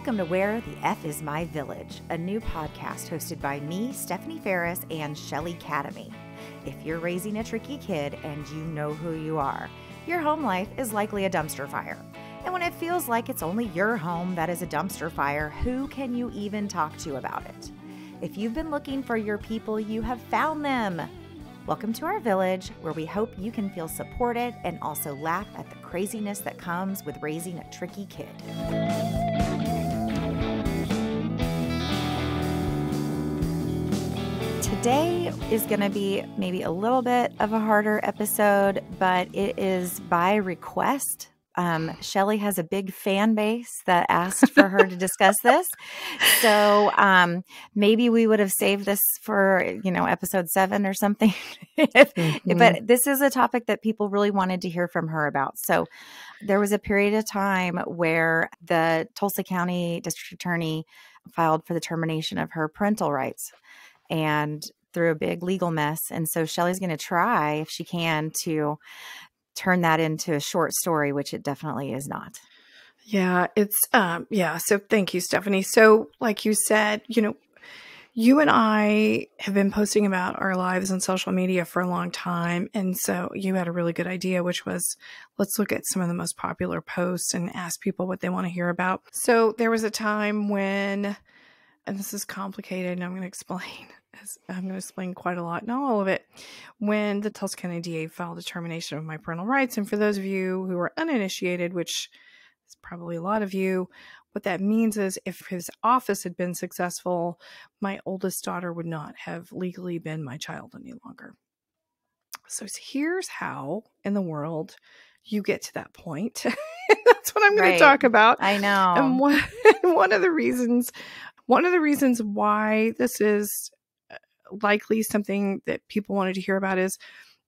Welcome to Where the F is My Village, a new podcast hosted by me, Stephanie Ferris, and Shelley Academy. If you're raising a tricky kid and you know who you are, your home life is likely a dumpster fire. And when it feels like it's only your home that is a dumpster fire, who can you even talk to about it? If you've been looking for your people, you have found them. Welcome to our village, where we hope you can feel supported and also laugh at the craziness that comes with raising a tricky kid. Today is going to be maybe a little bit of a harder episode, but it is by request. Shelley has a big fan base that asked for her to discuss this. So maybe we would have saved this for, episode 7 or something. But this is a topic that people really wanted to hear from her about. So there was a period of time where the Tulsa County District Attorney filed for the termination of her parental rights and through a big legal mess. And so Shelley's going to try, if she can, to turn that into a short story, which it definitely is not. Yeah, it's, So thank you, Stephanie. So like you said, you and I have been posting about our lives on social media for a long time. And so you had a really good idea, which was, let's look at some of the most popular posts and ask people what they want to hear about. So there was a time when, and this is complicated and I'm going to explain quite a lot, not all of it, when the Tulsa County DA filed a termination of my parental rights. And for those of you who are uninitiated, which is probably a lot of you, what that means is if his office had been successful, my oldest daughter would not have legally been my child any longer. So here's how in the world you get to that point. That's what I'm going to talk about. I know. And one of the reasons why this is likely something that people wanted to hear about is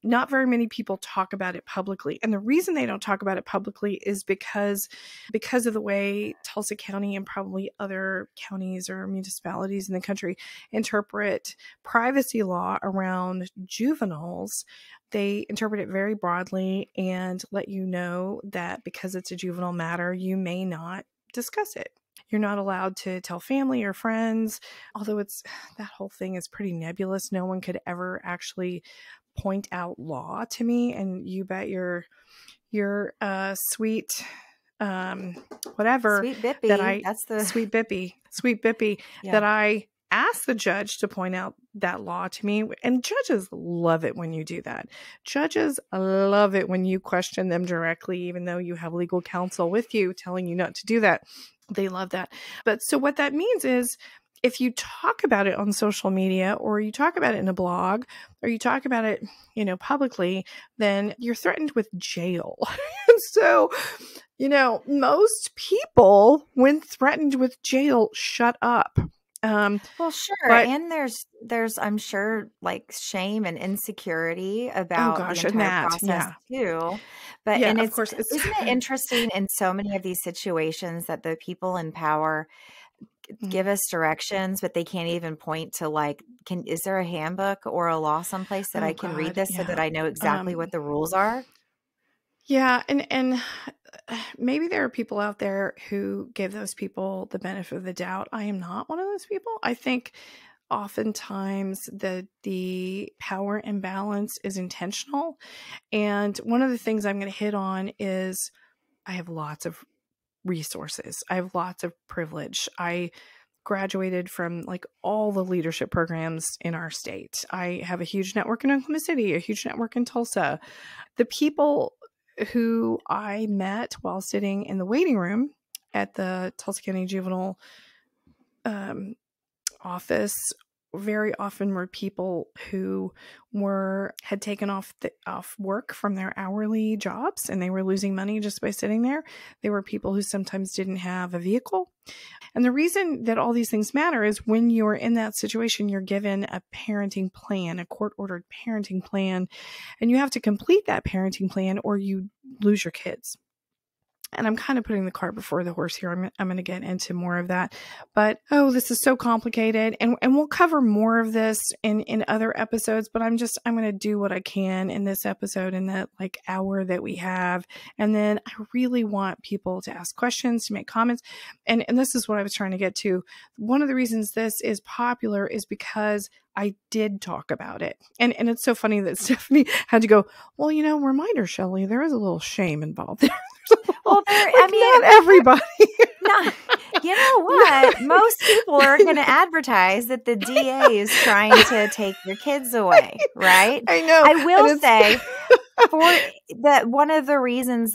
not very many people talk about it publicly. And the reason they don't talk about it publicly is because of the way Tulsa County and probably other counties or municipalities in the country interpret privacy law around juveniles. They interpret it very broadly and let you know that because it's a juvenile matter, you may not discuss it. You're not allowed to tell family or friends, although that whole thing is pretty nebulous. No one could ever actually point out law to me. And you bet your sweet whatever Sweet Bippy. Sweet Bippy Yeah. that I asked the judge to point out that law to me. And judges love it when you do that. Judges love it when you question them directly, even though you have legal counsel with you telling you not to do that. They love that. But so what that means is if you talk about it on social media or you talk about it in a blog or you talk about it, publicly, then you're threatened with jail. And so, most people, when threatened with jail, shut up. Well, sure. And there's, I'm sure, like shame and insecurity about the entire process too. But, and of course, isn't it interesting in so many of these situations that the people in power give us directions, but they can't even point to is there a handbook or a law someplace that I can read this so that I know exactly what the rules are? Yeah. And maybe there are people out there who give those people the benefit of the doubt. I am not one of those people. I think oftentimes the power imbalance is intentional. And one of the things I'm going to hit on is I have lots of resources. I have lots of privilege. I graduated from all the leadership programs in our state. I have a huge network in Oklahoma City, a huge network in Tulsa. The people who I met while sitting in the waiting room at the Tulsa County Juvenile office very often were people who had taken off work from their hourly jobs and they were losing money just by sitting there. They were people who sometimes didn't have a vehicle. And the reason that all these things matter is when you're in that situation, you're given a parenting plan, a court-ordered parenting plan, and you have to complete that parenting plan or you lose your kids. and I'm kind of putting the cart before the horse here. I'm going to get into more of that, but this is so complicated, and we'll cover more of this in other episodes, but I'm going to do what I can in this episode in that like hour that we have. And then I really want people to ask questions, to make comments. And this is what I was trying to get to. One of the reasons this is popular is because I did talk about it. And it's so funny that Stephanie had to go, well, reminder, Shelley, there is a little shame involved there. Well, not everybody. Not, you know what? Most people are going to advertise that the DA is trying to take your kids away, right? I know. I will say one of the reasons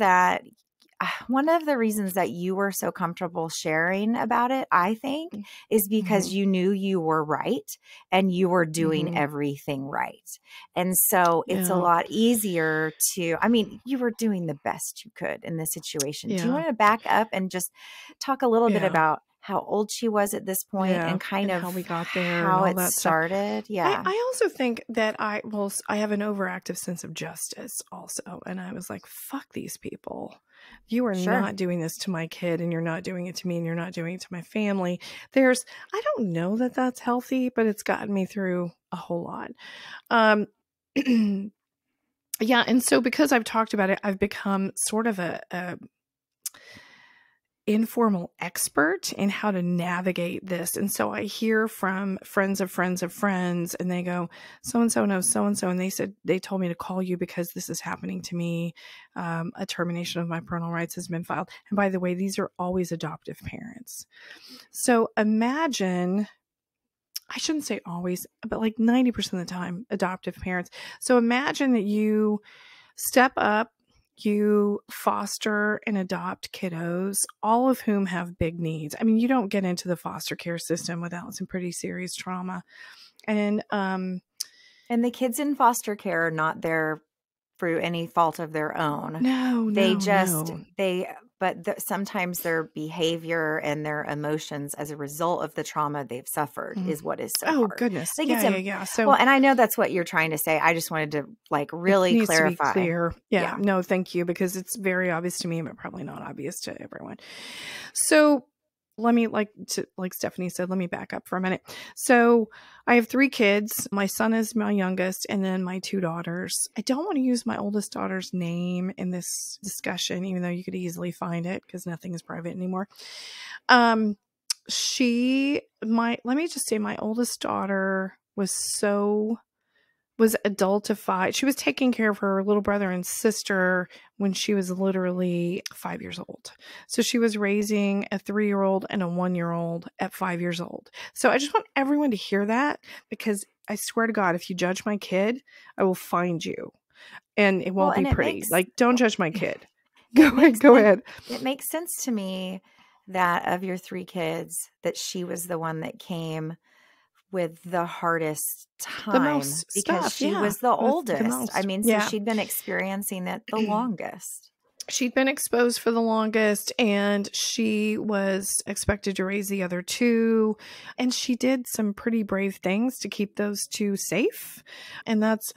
that you were so comfortable sharing about it, I think, is because you knew you were right and you were doing everything right. And so it's a lot easier you were doing the best you could in this situation. Do you want to back up and just talk a little bit about how old she was at this point and kind of how we got there, how and all it started? Stuff. Yeah. I also think that I have an overactive sense of justice also. And I was like, fuck these people. You are not doing this to my kid, and you're not doing it to me, and you're not doing it to my family. I don't know that that's healthy, but it's gotten me through a whole lot. Yeah. And so because I've talked about it, I've become sort of a informal expert in how to navigate this. And so I hear from friends of friends of friends, and they go, so-and-so knows so-and-so. And they told me to call you because this is happening to me. A termination of my parental rights has been filed. And by the way, these are always adoptive parents. So imagine, I shouldn't say always, but like 90% of the time, adoptive parents. So imagine that you step up, you foster and adopt kiddos, all of whom have big needs. I mean, you don't get into the foster care system without some pretty serious trauma. And the kids in foster care are not there through any fault of their own. Sometimes their behavior and their emotions as a result of the trauma they've suffered is what is so hard. Oh, goodness. Yeah. So, and I know that's what you're trying to say. I just wanted to really clarify. To be clear. Yeah. No, thank you, because it's very obvious to me, but probably not obvious to everyone. So let me, like Stephanie said, let me back up for a minute. So I have 3 kids. My son is my youngest, and then my 2 daughters. I don't want to use my oldest daughter's name in this discussion, even though you could easily find it because nothing is private anymore. Let me just say my oldest daughter was adultified. She was taking care of her little brother and sister when she was literally 5 years old. So she was raising a 3-year-old and a 1-year-old at 5 years old. So I just want everyone to hear that, because I swear to God, if you judge my kid, I will find you, and it won't be pretty. Don't judge my kid. Go ahead. It makes sense to me that of your 3 kids, that she was the one that came with the hardest time, because she was the oldest. So she'd been experiencing it the longest. She'd been exposed for the longest, and she was expected to raise the other 2. And she did some pretty brave things to keep those 2 safe. And that's,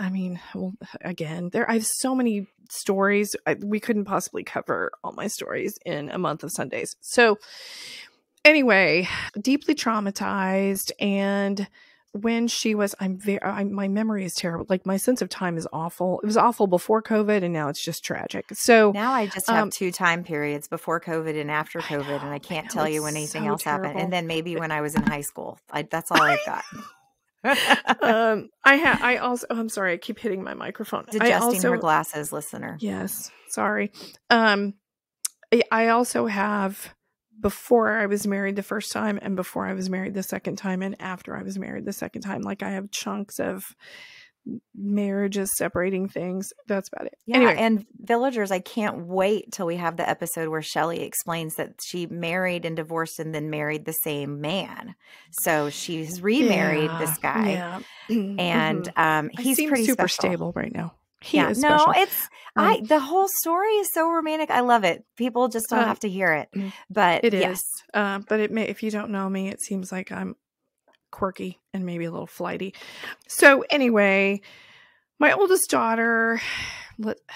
again, I have so many stories. We couldn't possibly cover all my stories in a month of Sundays. So anyway, deeply traumatized. And when she was, my memory is terrible. Like, my sense of time is awful. It was awful before COVID, and now it's just tragic. So now I just have 2 time periods, before COVID and after COVID, and I can't tell you when anything else happened. And then maybe when I was in high school. That's all I've got. I also, I'm sorry, I keep hitting my microphone. Adjusting her glasses, listener. Yes. Sorry. I also have, before I was married the first time, and before I was married the second time, and after I was married the second time, like, I have chunks of marriages separating things. That's about it. Yeah. Anyway. And villagers, I can't wait till we have the episode where Shelley explains that she married and divorced and then married the same man. So she's remarried this guy. Yeah. And he's pretty super special. Stable right now. He is special. It's the whole story is so romantic. I love it. People just don't have to hear it, but it is. But it may, if you don't know me, it seems like I'm quirky and maybe a little flighty. So anyway, My oldest daughter,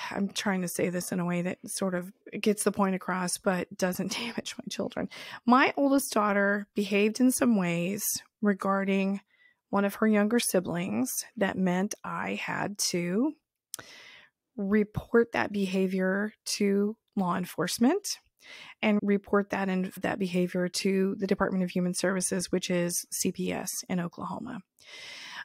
I'm trying to say this in a way that sort of gets the point across, but doesn't damage my children. My oldest daughter behaved in some ways regarding one of her younger siblings that meant I had to report that behavior to law enforcement and report that behavior to the Department of Human Services, which is CPS in Oklahoma.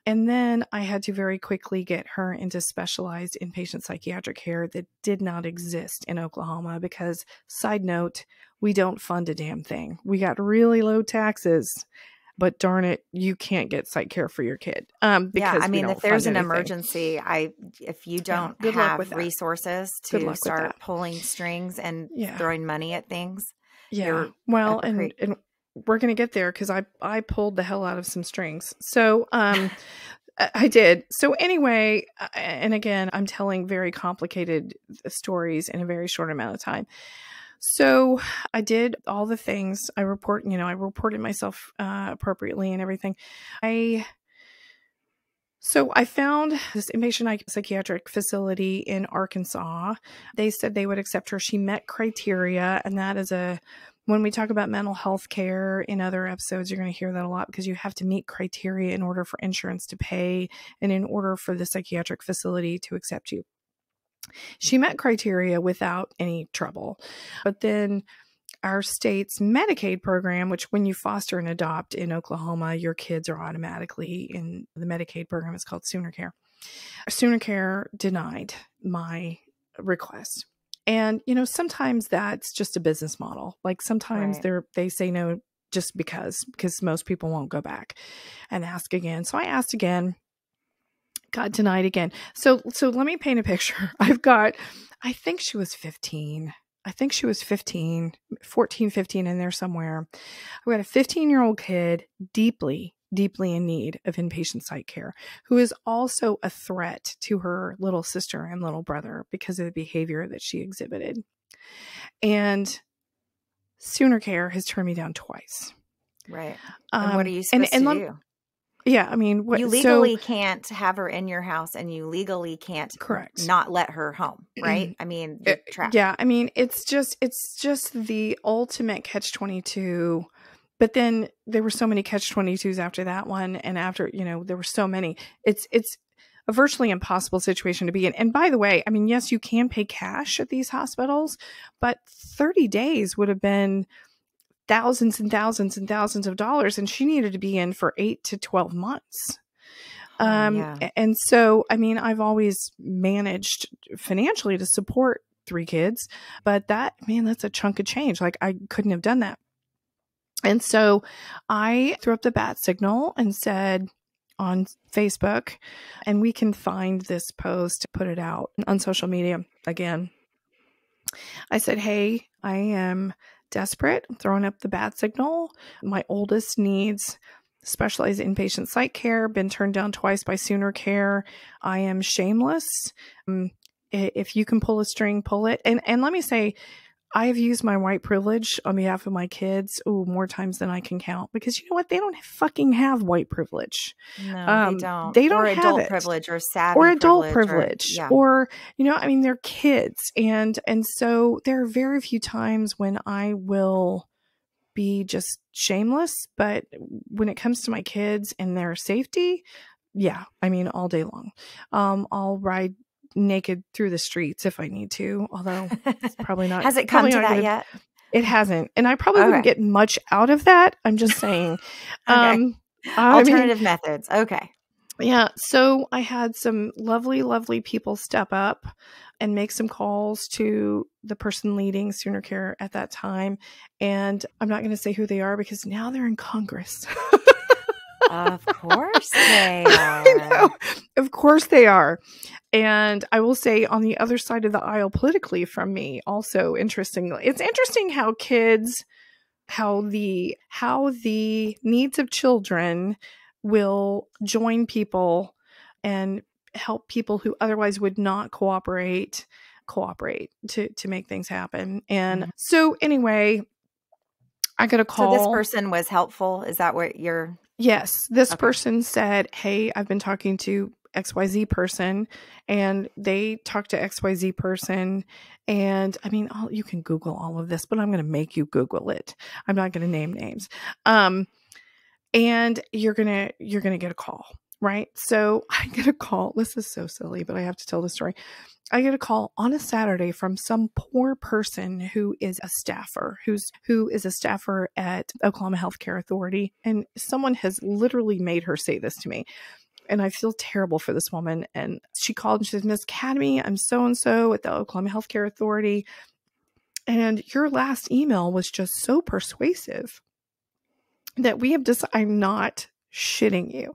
And then I had to very quickly get her into specialized inpatient psychiatric care that did not exist in Oklahoma because, side note, we don't fund a damn thing. We got really low taxes, but darn it, you can't get psych care for your kid. Because I mean, we don't if there's fund an anything. emergency, if you don't good luck with have that. resources Good to luck with start that. pulling strings and throwing money at things, you're well, at the and we're going to get there because I pulled the hell out of some strings. So I did. So anyway, and again, I'm telling very complicated stories in a very short amount of time. So I did all the things. I reported myself appropriately and everything. So I found this inpatient psychiatric facility in Arkansas. They said they would accept her. She met criteria, and that is when we talk about mental health care in other episodes, you're going to hear that a lot because you have to meet criteria in order for insurance to pay and in order for the psychiatric facility to accept you. She met criteria without any trouble. But then our state's Medicaid program, which when you foster and adopt in Oklahoma, your kids are automatically in the Medicaid program. It's called Sooner Care. Sooner Care denied my request. And, sometimes that's just a business model. Like sometimes they say no just because most people won't go back and ask again. So I asked again, got denied again. So let me paint a picture. I think she was 15. 14, 15 in there somewhere. I've got a 15-year-old kid deeply, deeply in need of inpatient psych care who is also a threat to her little sister and little brother because of the behavior that she exhibited. And Sooner Care has turned me down twice. Right. And what are you supposed to do? Yeah, I mean, you legally can't have her in your house, and you legally can't not let her home, right? I mean, you're trapped. Yeah, I mean, it's just the ultimate catch-22. But then there were so many catch-22s after that one, and after there were so many. It's a virtually impossible situation to be in. And by the way, I mean, yes, you can pay cash at these hospitals, but 30 days would have been thousands and thousands and thousands of dollars, and she needed to be in for 8 to 12 months. And so, I mean, I've always managed financially to support 3 kids, but that's a chunk of change. Like I couldn't have done that. And so I threw up the bat signal and said on Facebook, and we can find this post, put it out on social media again. I said, hey, I am desperate. I'm throwing up the bat signal. My oldest needs specialized inpatient psych care, been turned down twice by Sooner Care. I am shameless. If you can pull a string, pull it. And let me say, I've used my white privilege on behalf of my kids more times than I can count, because you know what? They don't fucking have white privilege. No, they don't. They don't or have adult it. Privilege or savvy or adult privilege. Or I mean, they're kids. And so there are very few times when I will be just shameless. But when it comes to my kids and their safety, yeah, I mean, all day long. I'll ride naked through the streets if I need to, although it's probably not. Has it come to that yet? It hasn't. And I probably wouldn't get much out of that. I'm just saying. Alternative methods. Okay. Yeah. So I had some lovely, lovely people step up and make some calls to the person leading Sooner Care at that time. And I'm not going to say who they are because now they're in Congress. Of course they are. I know. Of course they are. And I will say on the other side of the aisle politically from me, also interestingly, it's interesting how the needs of children will join people and help people who otherwise would not cooperate to make things happen. And so anyway, I got a call. So this person was helpful. Is that what you're... Yes. This person said, hey, I've been talking to XYZ person, and they talked to XYZ person. And I mean, you can Google all of this, but I'm going to make you Google it. I'm not going to name names. And you're going to get a call, right? So I get a call. This is so silly, but I have to tell the story. I get a call on a Saturday from some poor person who is a staffer, who is a staffer at Oklahoma Healthcare Authority. And someone has literally made her say this to me. And I feel terrible for this woman. And she called and she says, Miss Academy, I'm so-and-so at the Oklahoma Healthcare Authority. And your last email was just so persuasive that we have decided, I'm not shitting you.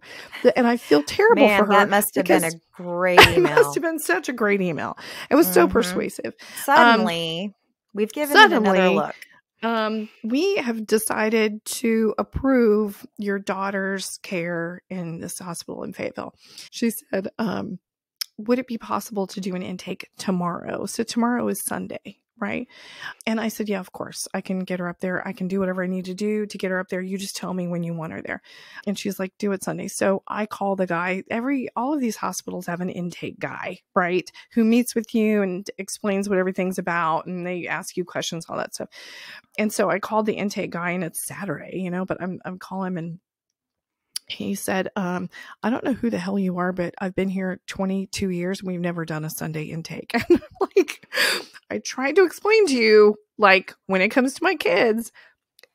And I feel terrible for her. That must have been a great email. It must have been such a great email. It was so persuasive. Suddenly, we've given it another look. We have decided to approve your daughter's care in this hospital in Fayetteville. She said, would it be possible to do an intake tomorrow? So tomorrow is Sunday, right? And I said, yeah, of course. I can get her up there. I can do whatever I need to do to get her up there. You just tell me when you want her there. And she's like, do it Sunday. So I call the guy. All of these hospitals have an intake guy, right? Who meets with you and explains what everything's about. And they ask you questions, all that stuff. And so I called the intake guy, and it's Saturday, but I'm calling him, and he said, I don't know who the hell you are, but I've been here 22 years. And we've never done a Sunday intake. And I'm like, I tried to explain to you, like, when it comes to my kids,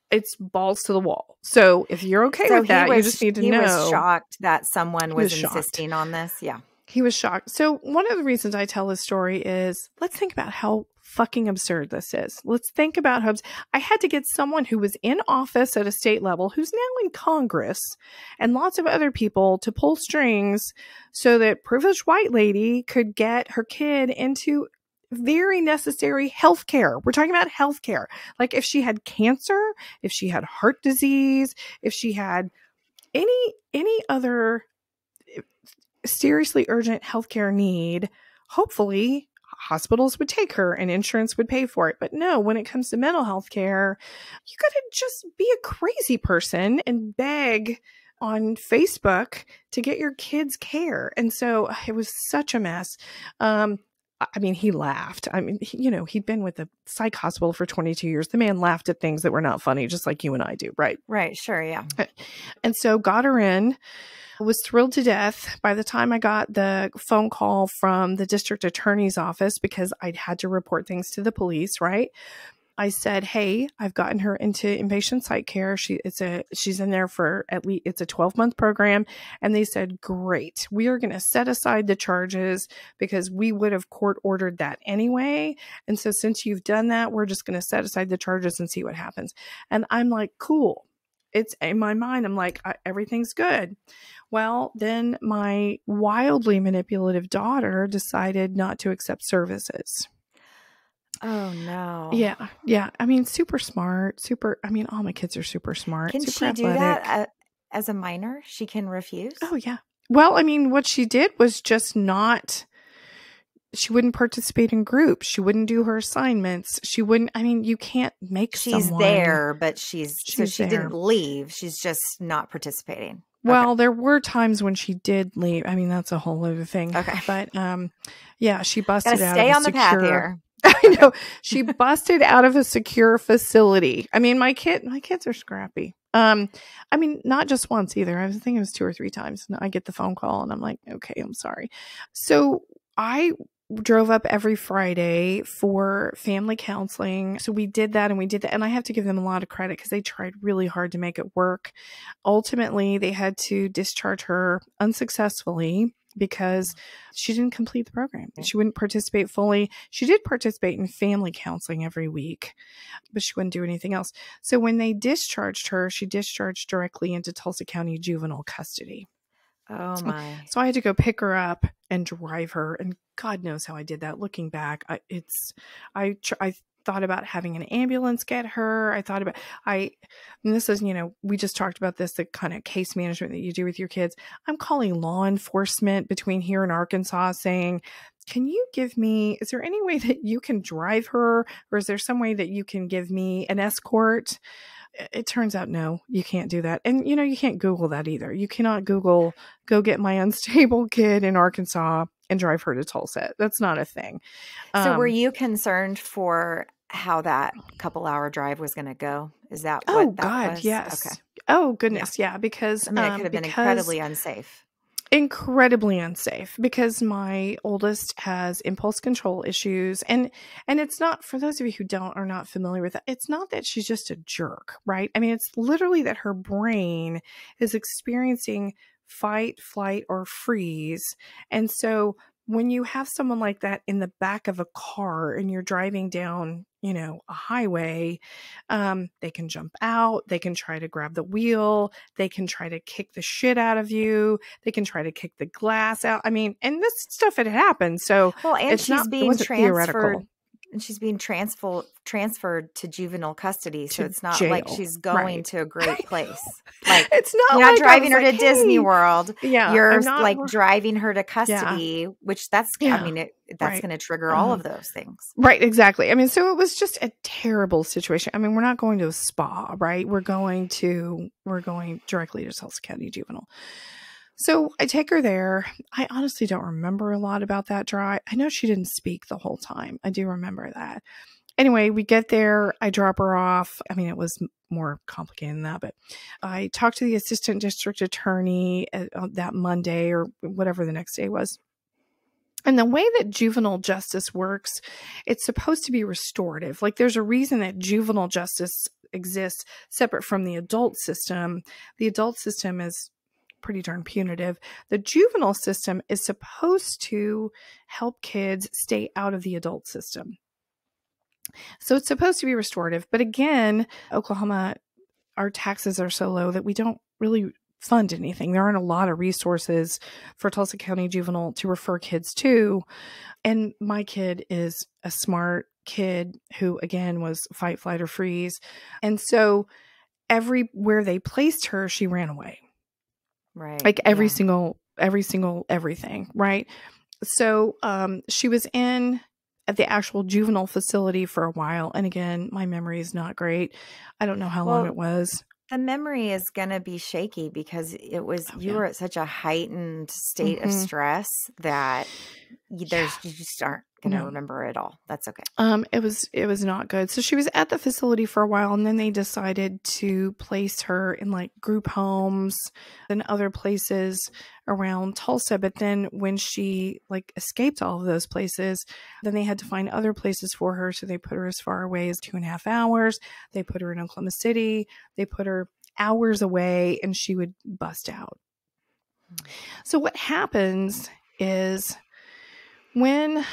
it's balls to the wall. So if you're okay with that, you just need to know. He was shocked that someone was insisting on this. Yeah. He was shocked. So one of the reasons I tell this story is, let's think about how fucking absurd this is. Let's think about how I had to get someone who was in office at a state level, who's now in Congress, and lots of other people to pull strings so that privileged white lady could get her kid into very necessary health care. We're talking about health care. Like if she had cancer, if she had heart disease, if she had any other seriously urgent healthcare need, hopefully hospitals would take her and insurance would pay for it. But no, when it comes to mental health care, you got to just be a crazy person and beg on Facebook to get your kids care. And so it was such a mess. I mean, he laughed. I mean, he'd been with a psych hospital for 22 years. The man laughed at things that were not funny, just like you and I do, right? Right. Sure. Yeah. And so got her in. Was thrilled to death by the time I got the phone call from the district attorney's office, because I'd had to report things to the police, right? I said, hey, I've gotten her into inpatient psych care. She's in there for at least, it's a 12-month program. And they said, great, we are going to set aside the charges because we would have court ordered that anyway. And so since you've done that, we're just going to set aside the charges and see what happens. And I'm like, cool. It's in my mind. I'm like, everything's good. Well, then my wildly manipulative daughter decided not to accept services. Oh, no. Yeah. Yeah. I mean, super smart, all my kids are super smart. Can super she do that as a minor? She can refuse? Oh, yeah. Well, I mean, what she did was just she wouldn't participate in groups. She wouldn't do her assignments. You can't make She's someone. there, but she there. didn't leave. She's just not participating. Well, there were times when she did leave. I mean, that's a whole other thing. Okay. But, yeah, she busted out stay of on the path here. I know. She busted out of a secure facility. I mean, my kids are scrappy. I mean, not just once either. I think it was 2 or 3 times. And I get the phone call and I'm like, okay, I'm sorry. So I drove up every Friday for family counseling. So we did that. And I have to give them a lot of credit because they tried really hard to make it work. Ultimately, they had to discharge her unsuccessfully because she didn't complete the program. She wouldn't participate fully. She did participate in family counseling every week, but she wouldn't do anything else. So when they discharged her, she discharged directly into Tulsa County juvenile custody. Oh my. So I had to go pick her up and drive her. And God knows how I did that. Looking back, I thought about having an ambulance get her. And this is, we just talked about this, the kind of case management that you do with your kids. I'm calling law enforcement between here and Arkansas saying, is there any way that you can drive her? Or is there some way that you can give me an escort? it turns out, no, you can't do that. And, you can't Google that either. You cannot Google, go get my unstable kid in Arkansas and drive her to Tulsa. That's not a thing. So were you concerned for how that couple-hour drive was going to go? Is that Oh what that God, was? yes. Okay. Oh Yeah. goodness, yeah. Because I mean, it could have been incredibly unsafe. incredibly unsafe, because my oldest has impulse control issues, and it's not, for those of you who are not familiar with it, it's not that she's just a jerk, right? I mean, it's literally that her brain is experiencing fight, flight, or freeze. And so when you have someone like that in the back of a car and you're driving down, a highway, they can jump out, they can try to grab the wheel, they can try to kick the shit out of you, they can try to kick the glass out. I mean, and this stuff had happened, so Well, and it wasn't theoretical. and she's being transferred to juvenile custody. So To it's not like jail, she's going right? to a great place. Like, It's not you're not like I driving was her like, to Disney hey, World. yeah, You're I'm not, like driving her to yeah, custody, which I yeah, mean, that's right. going to trigger all of those things. Right, exactly. I mean, so it was just a terrible situation. I mean, we're not going to a spa, right? We're going directly to Tulsa County Juvenile. So I take her there. I honestly don't remember a lot about that drive. I know she didn't speak the whole time. I do remember that. Anyway, we get there. I drop her off. I mean, it was more complicated than that, but I talked to the assistant district attorney that Monday or whatever the next day was. And the way that juvenile justice works, it's supposed to be restorative. Like, there's a reason that juvenile justice exists separate from the adult system. The adult system is pretty darn punitive. The juvenile system is supposed to help kids stay out of the adult system. So it's supposed to be restorative. But again, Oklahoma, our taxes are so low that we don't really fund anything. There aren't a lot of resources for Tulsa County Juvenile to refer kids to. And my kid is a smart kid who, again, was fight, flight, or freeze. And so everywhere they placed her, she ran away. Right. Like every single everything. Right. So she was at the actual juvenile facility for a while. And again, my memory is not great. I don't know how long it was. The memory is going to be shaky because you were at such a heightened state of stress that you just aren't going to remember it all. That's okay. It was not good. So she was at the facility for a while, and then they decided to place her in like group homes and other places around Tulsa. But then when she like escaped all of those places, then they had to find other places for her. So they put her as far away as 2.5 hours. They put her in Oklahoma City. They put her hours away, and she would bust out. So what happens is, when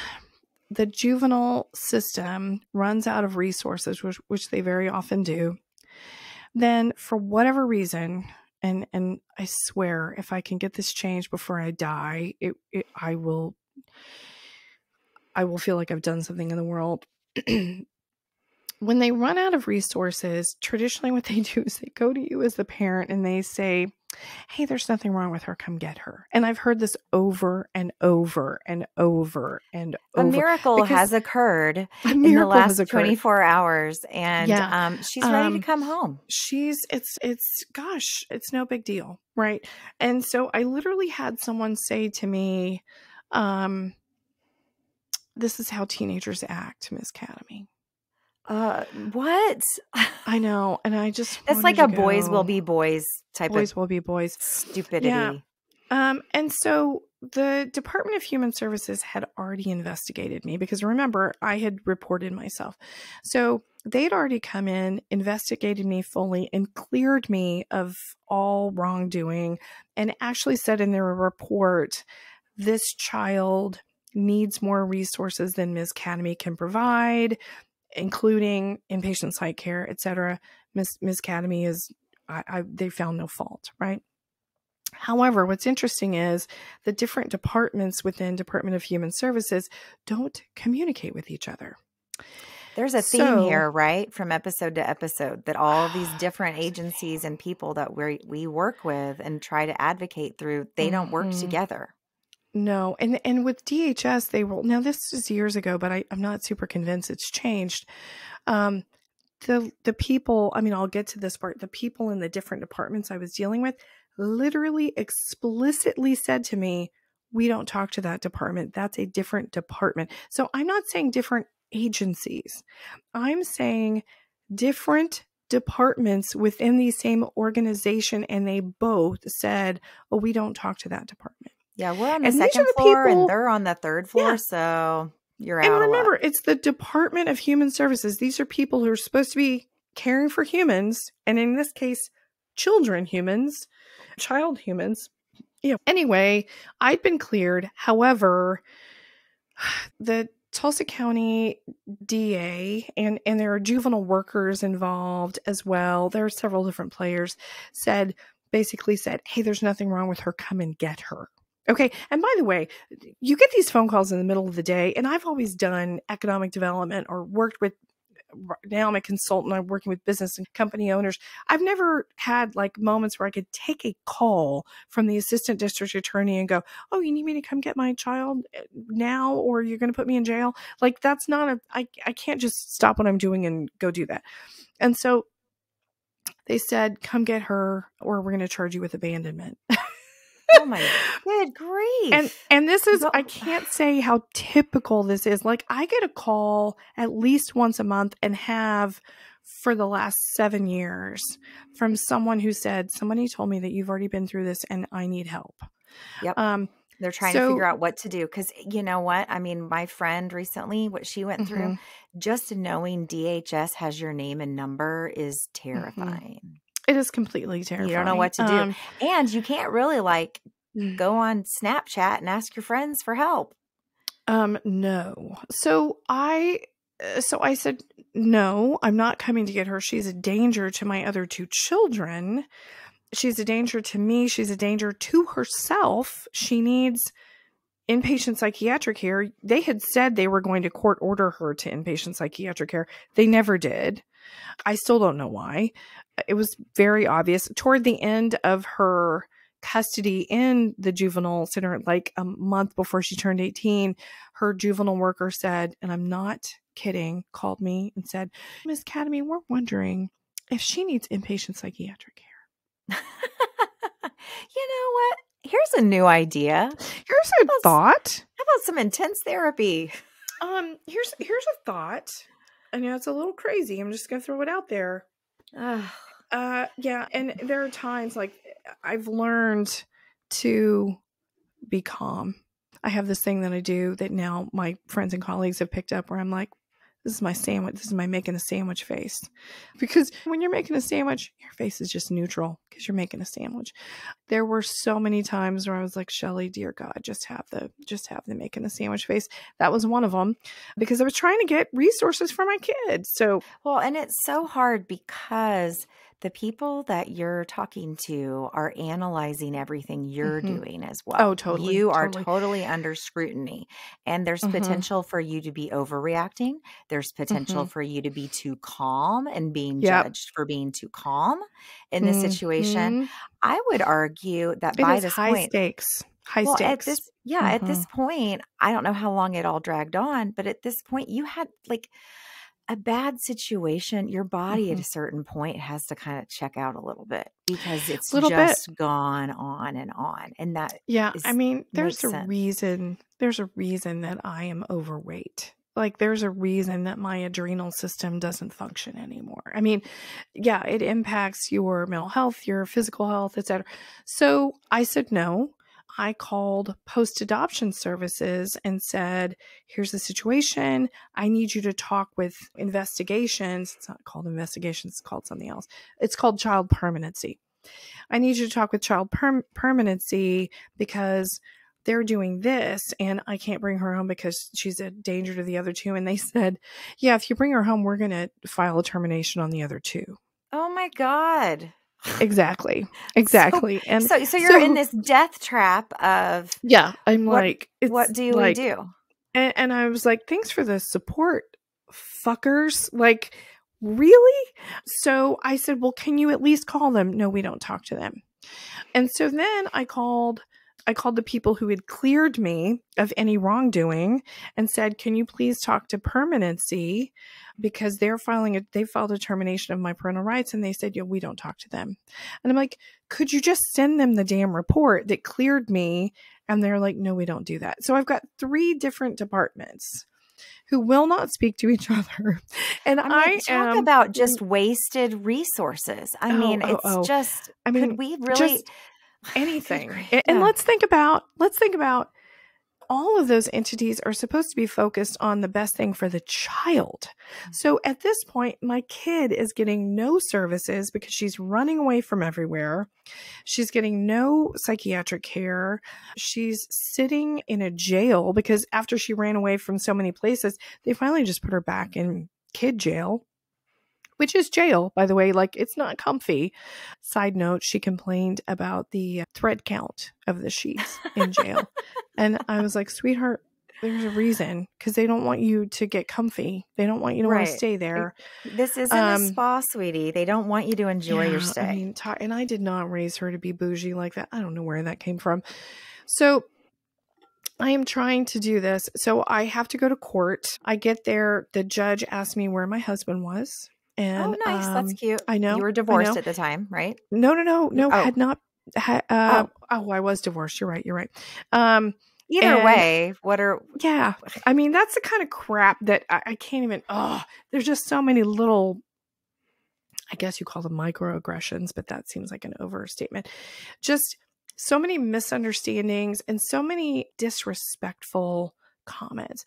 the juvenile system runs out of resources, which they very often do, then for whatever reason, and I swear, if I can get this changed before I die, I will feel like I've done something in the world. When they run out of resources, traditionally what they do is they go to you as the parent and they say, hey, there's nothing wrong with her. Come get her. And I've heard this over and over and over and over. A miracle has occurred in the last 24 hours, and she's ready to come home. It's no big deal, right? And so I literally had someone say to me, this is how teenagers act, Ms. Academy. What? I know. And I just, it's like a boys will be boys type boys will be boys stupidity. Yeah. And so the Department of Human Services had already investigated me, because remember, I had reported myself. So they'd already come in, investigated me fully, and cleared me of all wrongdoing, and actually said in their report, this child needs more resources than Ms. Academy can provide, including inpatient psych care, etc. Ms. Academy is, they found no fault, right? However, what's interesting is the different departments within Department of Human Services don't communicate with each other. There's a theme here, right? From episode to episode, that all of these different agencies and people that we work with and try to advocate through, they don't work together. No. And with DHS, now this is years ago, but I'm not super convinced it's changed. the people, I mean, I'll get to this part. The people in the different departments I was dealing with literally explicitly said to me, we don't talk to that department. That's a different department. So I'm not saying different agencies. I'm saying different departments within the same organization, and they both said, oh, we don't talk to that department. Yeah, we're on the And these second are the floor and people, they're on the third floor, yeah. so you're And out of luck. remember, it's the Department of Human Services. These are people who are supposed to be caring for humans, and in this case, children humans, child humans. Yeah. Anyway, I'd been cleared. However, the Tulsa County DA and there are juvenile workers involved as well. There are several different players basically said, hey, there's nothing wrong with her. Come and get her. Okay. And by the way, you get these phone calls in the middle of the day, and I've always done economic development or worked with, now I'm a consultant. I'm working with business and company owners. I've never had like moments where I could take a call from the assistant district attorney and go, oh, you need me to come get my child now, or you're going to put me in jail? Like, that's not I can't just stop what I'm doing and go do that. And so they said, come get her, or we're going to charge you with abandonment. Oh my good grief. And this is, I can't say how typical this is. Like, I get a call at least once a month, and have for the last 7 years, from someone who said, somebody told me that you've already been through this and I need help. Yep. They're trying to figure out what to do. Because you know what? I mean, my friend recently, what she went through, just knowing DHS has your name and number is terrifying. It is completely terrifying. You don't know what to do. And you can't really like go on Snapchat and ask your friends for help. No. So I said, no, I'm not coming to get her. She's a danger to my other 2 children. She's a danger to me. She's a danger to herself. She needs inpatient psychiatric care. They had said they were going to court order her to inpatient psychiatric care. They never did. I still don't know why. It was very obvious. Toward the end of her custody in the juvenile center, like a month before she turned 18, her juvenile worker said, and I'm not kidding, called me and said, Ms. Academy, we're wondering if she needs inpatient psychiatric care. You know what? Here's a new idea. Here's a thought. How about some intense therapy? Here's a thought. I know it's a little crazy. I'm just gonna throw it out there. Yeah, and there are times like I've learned to be calm. I have this thing that I do that now my friends and colleagues have picked up, where I'm like, this is my sandwich. This is my making a sandwich face. Because when you're making a sandwich, your face is just neutral because you're making a sandwich. There were so many times where I was like, Shelley, dear God, just have the making a sandwich face. That was one of them, because I was trying to get resources for my kids. So, well, and it's so hard because the people that you're talking to are analyzing everything you're doing as well. Oh, totally. You are totally under scrutiny, and there's potential for you to be overreacting. There's potential for you to be too calm and being judged for being too calm in this situation. I would argue that by this high point, stakes. At this point, I don't know how long it all dragged on, but at this point, you had like a bad situation. Your body at a certain point has to kind of check out a little bit, because it's just gone on and on. And that, I mean, there's a reason that I am overweight. Like, there's a reason that my adrenal system doesn't function anymore. I mean, yeah, it impacts your mental health, your physical health, etc. So I said no. I called post-adoption services and said, here's the situation. I need you to talk with investigations. It's not called investigations. It's called something else. It's called child permanency. I need you to talk with child permanency because they're doing this, and I can't bring her home because she's a danger to the other 2. And they said, yeah, if you bring her home, we're going to file a termination on the other 2. Oh my God. Exactly. So you're in this death trap of, I'm like, what do we do? And I was like, thanks for the support, fuckers. Like, really? So I said, well, can you at least call them? No, we don't talk to them. And so then I called I called the people who had cleared me of any wrongdoing and said, can you please talk to permanency, because they filed a termination of my parental rights. And they said, yeah, we don't talk to them. And I'm like, could you just send them the damn report that cleared me? And they're like, no, we don't do that. So I've got 3 different departments who will not speak to each other. And I mean, talk about just wasted resources. I mean, just, I mean, could we really just anything? Yeah. And let's think about all of those entities are supposed to be focused on the best thing for the child. So at this point, my kid is getting no services because she's running away from everywhere. She's getting no psychiatric care. She's sitting in a jail because after she ran away from so many places, they finally just put her back in kid jail, which is jail, by the way. Like, it's not comfy. Side note, she complained about the thread count of the sheets in jail. And I was like, sweetheart, there's a reason, because they don't want you to get comfy. They don't want you to want to stay there. This isn't a spa, sweetie. They don't want you to enjoy your stay. I mean, and I did not raise her to be bougie like that. I don't know where that came from. So I am trying to do this. So I have to go to court. I get there. The judge asked me where my husband was. And, oh, nice. That's cute. I know. You were divorced at the time, right? No. Had not. I was divorced. You're right. Either way, yeah. I mean, that's the kind of crap that I can't even, there's just so many little, I guess you call them microaggressions, but that seems like an overstatement. Just so many misunderstandings and so many disrespectful comments.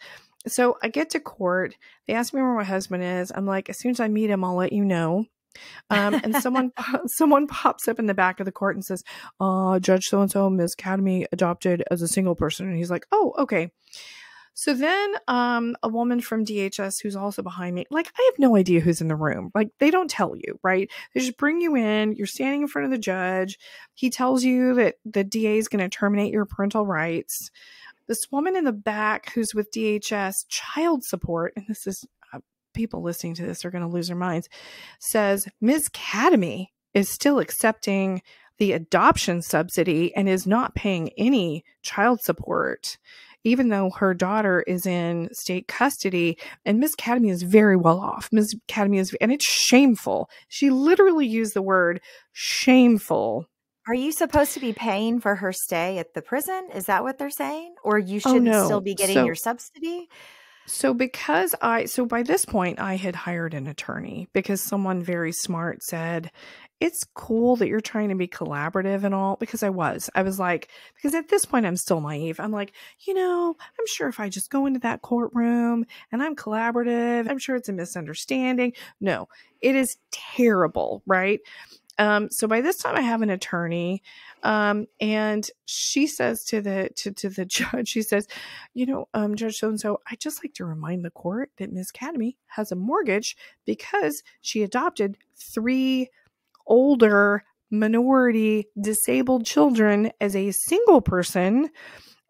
So I get to court. They ask me where my husband is. I'm like, as soon as I meet him, I'll let you know. And someone pops up in the back of the court and says, Judge so-and-so, Ms. Academy adopted as a single person. And he's like, oh, okay. So then a woman from DHS who's also behind me, like, I have no idea who's in the room. Like, they don't tell you, right? They just bring you in. You're standing in front of the judge. He tells you that the DA is going to terminate your parental rights. This woman in the back who's with DHS child support, and this is people listening to this are going to lose their minds, says Ms. Academy is still accepting the adoption subsidy and is not paying any child support, even though her daughter is in state custody. And Ms. Academy is very well off. Ms. Academy is, and it's shameful. She literally used the word shameful. Are you supposed to be paying for her stay at the prison? Is that what they're saying? Or you shouldn't still be getting your subsidy? So by this point, I had hired an attorney because someone very smart said, it's cool that you're trying to be collaborative and all, because I was like, because at this point I'm still naive. I'm like, I'm sure if I just go into that courtroom and I'm collaborative, I'm sure it's a misunderstanding. No, it is terrible. Right. So by this time I have an attorney, and she says to the judge, she says, Judge so-and-so, I'd just like to remind the court that Ms. Academy has a mortgage because she adopted 3 older minority disabled children as a single person.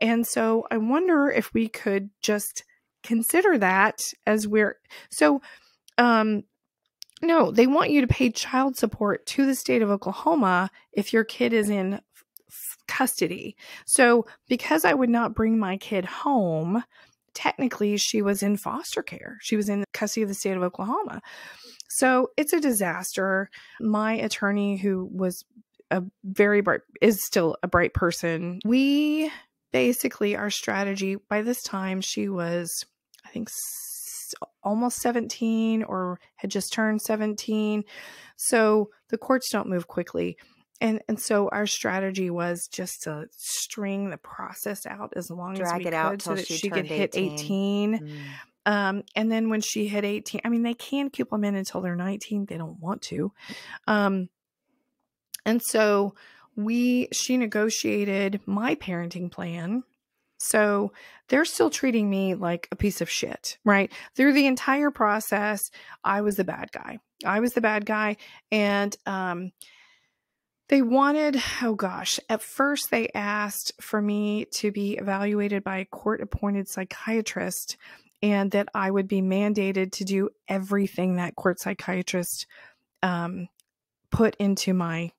And so I wonder if we could just consider that as no, they want you to pay child support to the state of Oklahoma if your kid is in custody. So because I would not bring my kid home, technically she was in foster care. She was in custody of the state of Oklahoma. So it's a disaster. My attorney, who was is still a bright person. We basically, our strategy, by this time she was, I think, almost 17 or had just turned 17. So the courts don't move quickly. And so our strategy was just to string the process out as long as we could so that she could hit 18. And then when she hit 18, I mean, they can keep them in until they're 19. They don't want to. And so she negotiated my parenting plan. So they're still treating me like a piece of shit, right? Through the entire process, I was the bad guy. And they wanted, at first they asked for me to be evaluated by a court-appointed psychiatrist and that I would be mandated to do everything that court psychiatrist put into my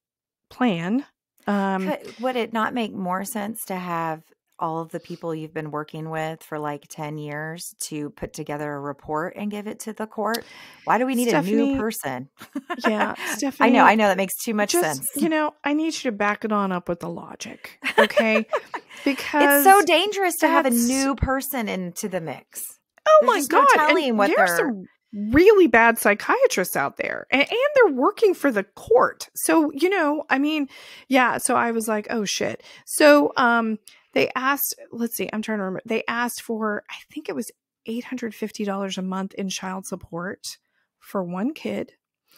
plan. Would it not make more sense to have all of the people you've been working with for like 10 years to put together a report and give it to the court? Why do we need a new Stephanie, person? yeah, I Stephanie, know that makes too much just, sense. I need you to back it on up with the logic, okay? It's so Because dangerous to have a that's, new person into the mix. oh There's my just no God. And telling what there's they're. some really bad psychiatrists out there, and they're working for the court. So, yeah. So I was like, oh shit. So, they asked, let's see, I'm trying to remember. They asked for, I think it was $850 a month in child support for one kid.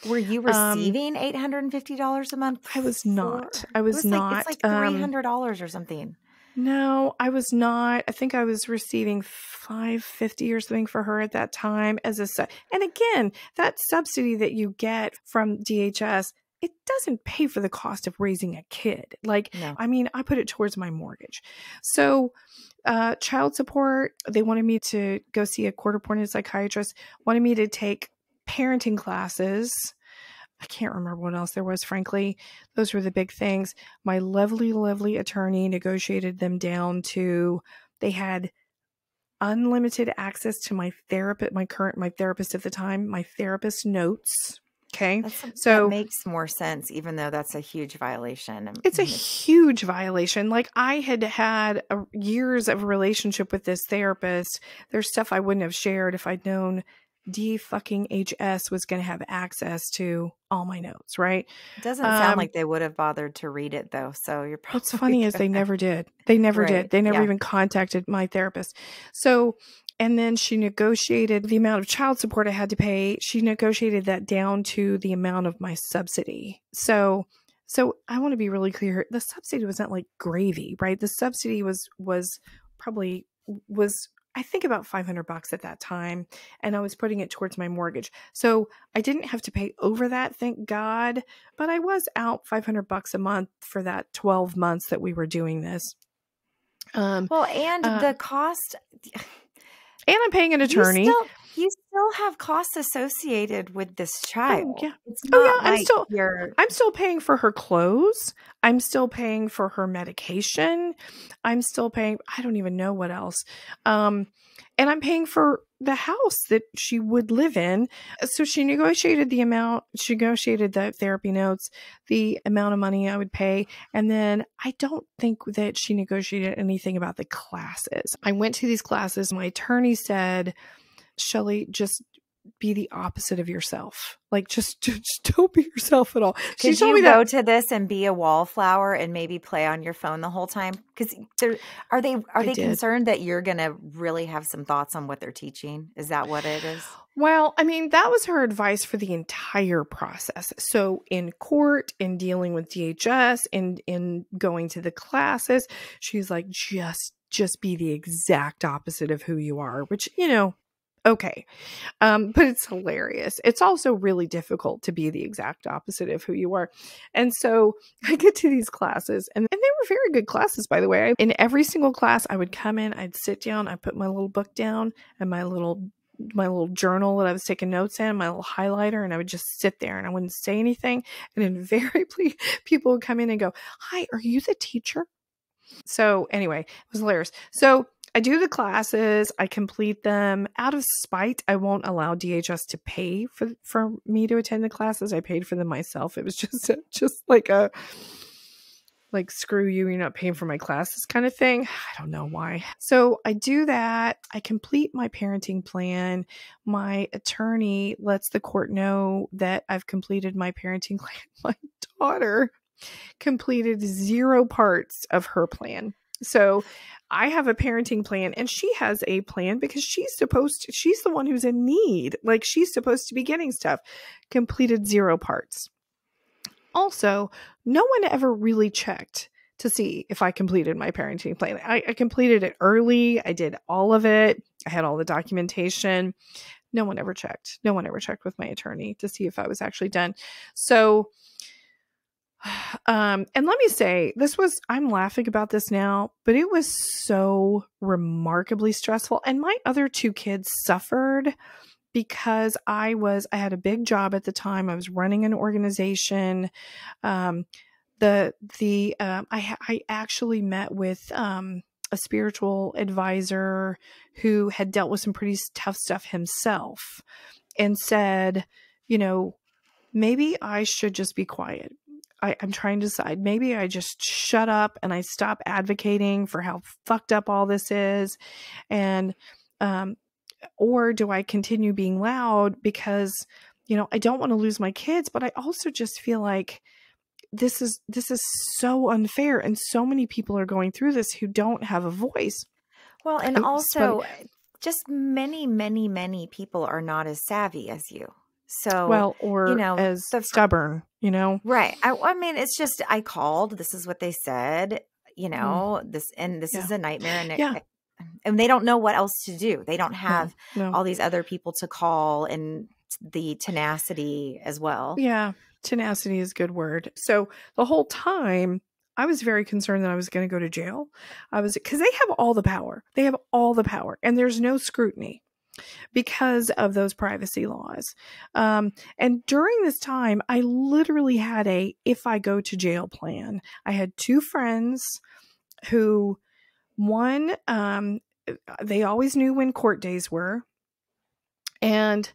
Were you receiving $850 a month? I was not. I was not. It's like $300 or something. No, I was not. I think I was receiving $550 or something for her at that time as a and again, that subsidy that you get from DHS, it doesn't pay for the cost of raising a kid. Like, No. I mean, I put it towards my mortgage. So, child support, they wanted me to go see a court-appointed psychiatrist, wanted me to take parenting classes. I can't remember what else there was, frankly. Those were the big things. My lovely, lovely attorney negotiated them down to, they had unlimited access to my therapist, my therapist at the time, my therapist notes. Okay. That makes more sense, even though that's a huge violation. It's a huge violation. Like, I had years of relationship with this therapist. There's stuff I wouldn't have shared if I'd known D-fucking-HS was going to have access to all my notes, right? It doesn't sound like they would have bothered to read it, though. So you're probably what's funny is they never did. They never did. They never even contacted my therapist. So, and then she negotiated the amount of child support I had to pay. She negotiated that down to the amount of my subsidy. So I want to be really clear. The subsidy was not like gravy, right? The subsidy was probably I think about $500 at that time, and I was putting it towards my mortgage. So I didn't have to pay over that, thank God, but I was out $500 a month for that 12 months that we were doing this. The cost, and I'm paying an attorney. You still have costs associated with this child. Oh yeah. It's not like I'm still paying for her clothes. I'm still paying for her medication. I'm still paying, I don't even know what else. And I'm paying for the house that she would live in. So she negotiated the therapy notes, the amount of money I would pay. And then I don't think that she negotiated anything about the classes. I went to these classes. My attorney said, Shelley, just be the opposite of yourself. Like, just don't be yourself at all. Could you go to this and be a wallflower and maybe play on your phone the whole time? Because are they concerned that you're going to really have some thoughts on what they're teaching? Is that what it is? Well, I mean, that was her advice for the entire process. So in court, in dealing with DHS, in going to the classes, she's like, just be the exact opposite of who you are, which, okay. But it's hilarious. It's also really difficult to be the exact opposite of who you are. And so I get to these classes, and they were very good classes, by the way. In every single class, I would come in, I'd sit down, I'd put my little book down and my little journal that I was taking notes in, my little highlighter, and I would just sit there and I wouldn't say anything. And invariably people would come in and go, "Hi, are you the teacher?" So anyway, it was hilarious. So I do the classes, I complete them. Out of spite, I won't allow DHS to pay for me to attend the classes. I paid for them myself. It was just like screw you, you're not paying for my classes kind of thing. I don't know why. So I do that. I complete my parenting plan. My attorney lets the court know that I've completed my parenting plan. My daughter completed 0 parts of her plan. So I have a parenting plan and she has a plan because she's the one who's in need. Like, she's supposed to be getting stuff. Completed 0 parts. Also, no one ever really checked to see if I completed my parenting plan. I completed it early. I did all of it. I had all the documentation. No one ever checked. No one ever checked with my attorney to see if I was actually done. So, and let me say, I'm laughing about this now, but it was so remarkably stressful. And my other 2 kids suffered because I had a big job at the time. I was running an organization. I actually met with a spiritual advisor who had dealt with some pretty tough stuff himself, and said, you know, maybe I should just be quiet. I'm trying to decide. Maybe I just shut up and I stop advocating for how fucked up all this is. And, or do I continue being loud because, you know, I don't want to lose my kids, but I also just feel like this is so unfair. And so many people are going through this who don't have a voice. Well, and It's funny. also just many, many, many people are not as savvy as you. So, Well, or you know, as stubborn, you know? right. I mean, it's just, I called, this is what they said, you know, this Yeah. is a nightmare. And Yeah. and they don't know what else to do. They don't have No. all these other people to call, and the tenacity as well. Yeah. Tenacity is a good word. So the whole time I was very concerned that I was going to go to jail. Because they have all the power. They have all the power, and there's no scrutiny because of those privacy laws. And during this time, I literally had if I go to jail plan. I had two friends who, one, they always knew when court days were. And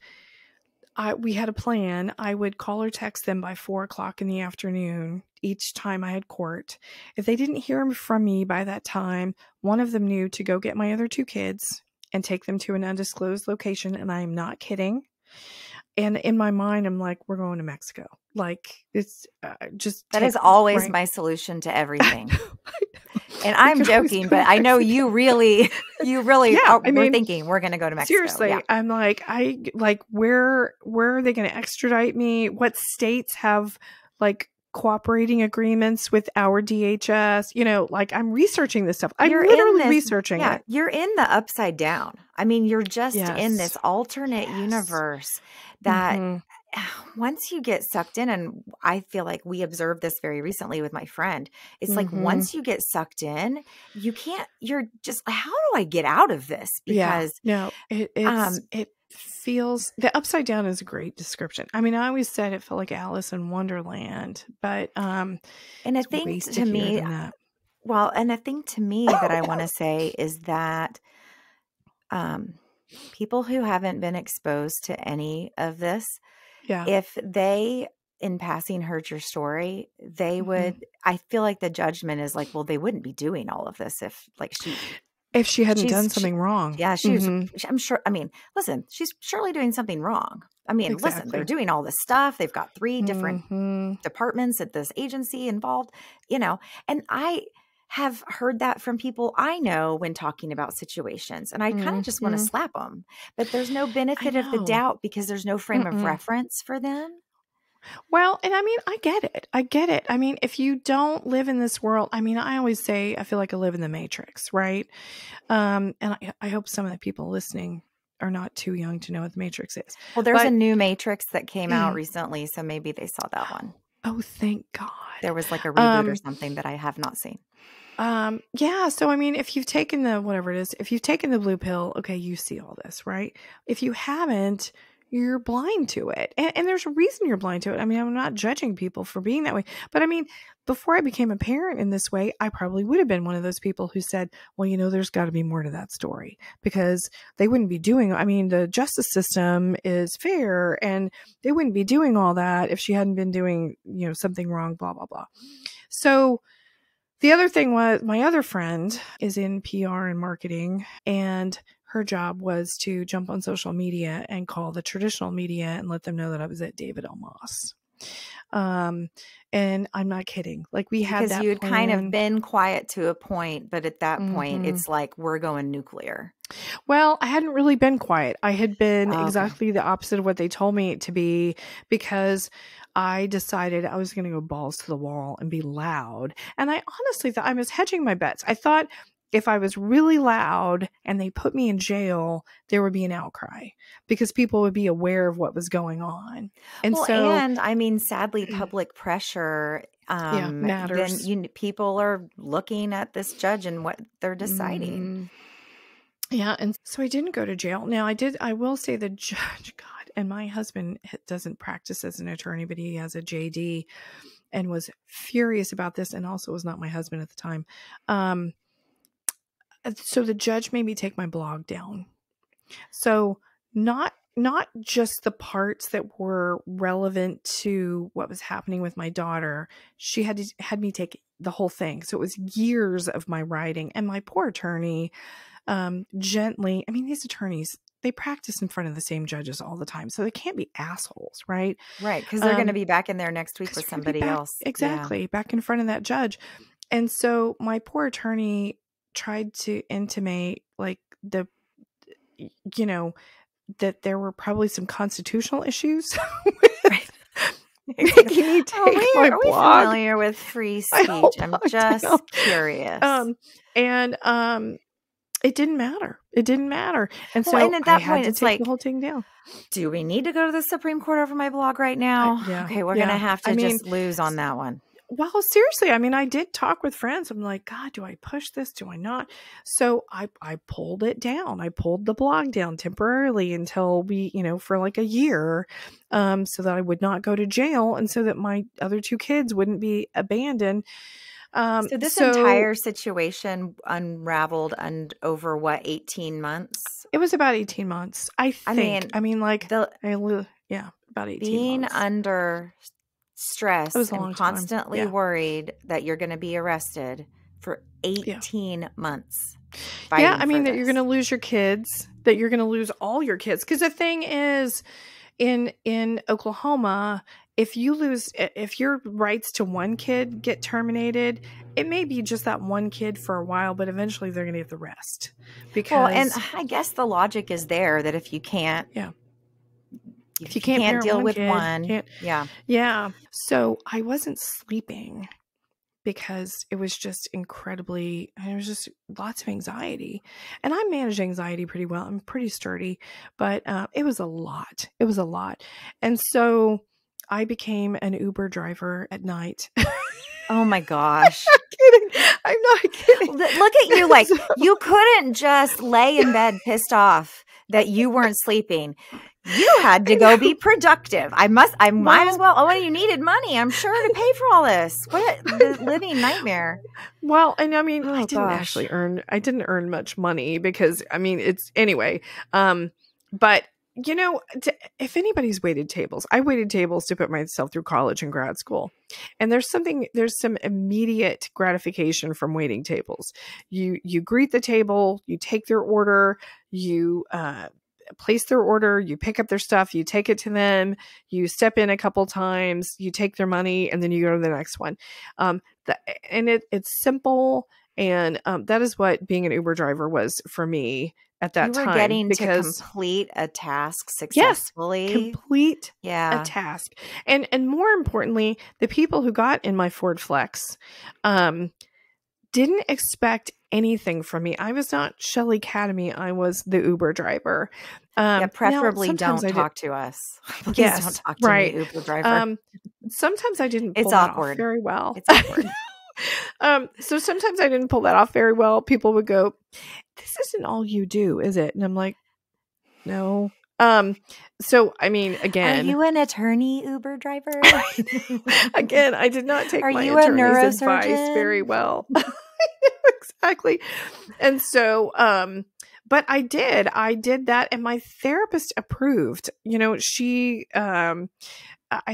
we had a plan. I would call or text them by 4:00 in the afternoon each time I had court. If they didn't hear from me by that time, one of them knew to go get my other two kids and take them to an undisclosed location. And I am not kidding. And in my mind, I'm like, we're going to Mexico. Like, it's just that is always my solution to everything. And I'm joking, but I know you really we're thinking we're going to go to Mexico. Seriously, yeah. I'm like, where are they going to extradite me? What states have like cooperating agreements with our DHS? You know, like I'm researching this stuff. I'm literally researching it. You're in the upside down. I mean, you're just in this alternate universe that once you get sucked in, and I feel like we observed this very recently with my friend, it's like once you get sucked in, you're just, how do I get out of this? Because it feels, the upside down is a great description. I mean, I always said it felt like Alice in Wonderland, but and a thing to me, and a thing to me that I want to say is that people who haven't been exposed to any of this, if they in passing heard your story, they would, I feel like the judgment is like, well, they wouldn't be doing all of this if she hadn't done something wrong. Yeah, she was, I'm sure. I mean, listen, she's surely doing something wrong. I mean, listen, they're doing all this stuff. They've got 3 different departments at this agency involved, you know, and I have heard that from people I know when talking about situations, and I kind of just want to slap them, but there's no benefit of the doubt because there's no frame of reference for them. Well, and I mean, I get it. I mean, if you don't live in this world, I mean, I always say, I feel like I live in the Matrix, right? And I hope some of the people listening are not too young to know what the Matrix is. Well, there's a new Matrix that came out recently, so maybe they saw that one. Oh, thank God. There was like a reboot or something that I have not seen. Yeah. So, I mean, if you've taken if you've taken the blue pill, okay, you see all this, right? If you haven't, you're blind to it. And there's a reason you're blind to it. I mean, I'm not judging people for being that way, but I mean, before I became a parent in this way, I probably would have been one of those people who said, well, you know, there's got to be more to that story, because they wouldn't be doing, I mean, the justice system is fair, and they wouldn't be doing all that if she hadn't been doing, you know, something wrong, blah, blah, blah. So the other thing was, my other friend is in PR and marketing, and her job was to jump on social media and call the traditional media and let them know that I was at David L. Moss. And I'm not kidding. Like, we had that because you'd plan. kind of been quiet to a point, but at that point, it's like, we're going nuclear. Well, I hadn't really been quiet. I had been exactly the opposite of what they told me to be, because I decided I was going to go balls to the wall and be loud. And I honestly thought I was hedging my bets. I thought if I was really loud and they put me in jail, there would be an outcry because people would be aware of what was going on. And and I mean, sadly, public pressure matters. Then people are looking at this judge and what they're deciding. Yeah. And so I didn't go to jail. Now I will say the judge, God, and my husband doesn't practice as an attorney, but he has a JD. and was furious about this, and also was not my husband at the time. So the judge made me take my blog down. So not just the parts that were relevant to what was happening with my daughter. She had me take the whole thing. So it was years of my writing, and my poor attorney, gently, I mean, these attorneys, they practice in front of the same judges all the time, so they can't be assholes, right? Right, because they're going to be back in there next week with somebody else. Exactly, back in front of that judge. And so my poor attorney tried to intimate, like, that there were probably some constitutional issues with making me take my blog. Are we familiar with free speech? I'm just curious. It didn't matter. It didn't matter. And so and at that I point, had to it's take like, the whole thing down. Do we need to go to the Supreme Court over my blog right now? Okay, we're going to have to just lose on that one. Well, seriously, I mean, I did talk with friends. I'm like, God, do I push this? Do I not? So I pulled it down. I pulled the blog down temporarily until we, for like a year, so that I would not go to jail, and so that my other two kids wouldn't be abandoned. So this entire situation unraveled over what, 18 months? It was about 18 months, I think. About 18 being months. Under stress and constantly time. worried that you're going to be arrested for 18 months. Yeah, I mean, that you're going to lose your kids, that you're going to lose all your kids. Because the thing is, in Oklahoma, if your rights to one kid get terminated, it may be just that one kid for a while, but eventually they're going to get the rest. And I guess the logic is there that if you can't, if you can't deal with one, yeah. So I wasn't sleeping because it was just there was just lots of anxiety, and I manage anxiety pretty well. I'm pretty sturdy, but it was a lot. It was a lot. And so I became an Uber driver at night. Oh my gosh. I'm not kidding. Look at you. Like, you couldn't just lay in bed pissed off that you weren't sleeping. You had to go be productive. I might as well. Oh, you needed money, I'm sure, to pay for all this. What a living nightmare. Well, and I mean, I didn't earn much money because, I mean, it's anyway. But if anybody's waited tables, I waited tables to put myself through college and grad school. And there's some immediate gratification from waiting tables. You greet the table, you take their order, you place their order, you pick up their stuff, you take it to them, you step in a couple times, you take their money, and then you go to the next one. It's simple. And that is what being an Uber driver was for me at that time. You were getting to complete a task successfully. Yes, complete a task. And more importantly, the people who got in my Ford Flex didn't expect anything from me. I was not Shelley Academy. I was the Uber driver. Preferably don't talk to us. Please don't talk to me, Uber driver. Sometimes I didn't pull it's that awkward. off very well. It's awkward. So sometimes I didn't pull that off very well. People would go, "This isn't all you do, is it?" And I'm like, "No." So I mean, again, are you an attorney Uber driver? Again, I did not take my attorney's advice very well. Exactly. And so, but I did that, and my therapist approved. She, I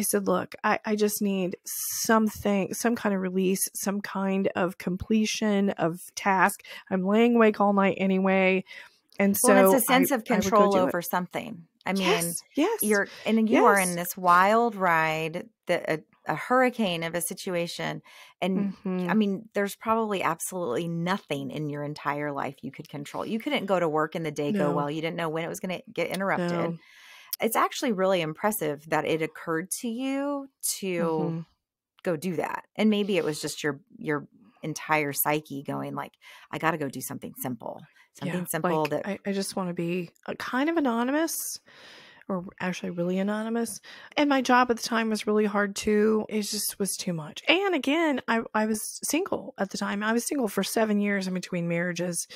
said, look, I just need some kind of release, some kind of completion of task. I'm laying awake all night anyway. And so it's a sense of control over something. I mean, yes. You are in this wild ride, a hurricane of a situation. And I mean, there's probably absolutely nothing in your entire life you could control. You couldn't go to work and the day go well. You didn't know when it was going to get interrupted. No. It's actually really impressive that it occurred to you to go do that. And maybe it was just your entire psyche going like, I got to go do something simple. Something simple like, that I just want to be kind of anonymous, or actually really anonymous. And my job at the time was really hard too. It just was too much. And again, I was single at the time. I was single for 7 years in between marriages,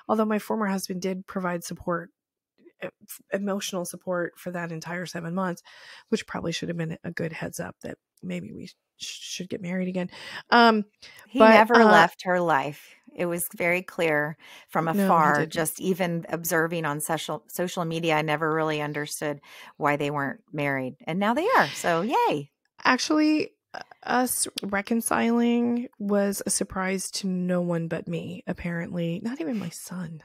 although my former husband did provide support, emotional support for that entire 7 months, which probably should have been a good heads up that, maybe we should get married again. He But never left her life. It was very clear from no, he afar, didn't. just even observing on social media. I never really understood why they weren't married. And now they are. So yay. Actually, us reconciling was a surprise to no one but me, apparently. Not even my son.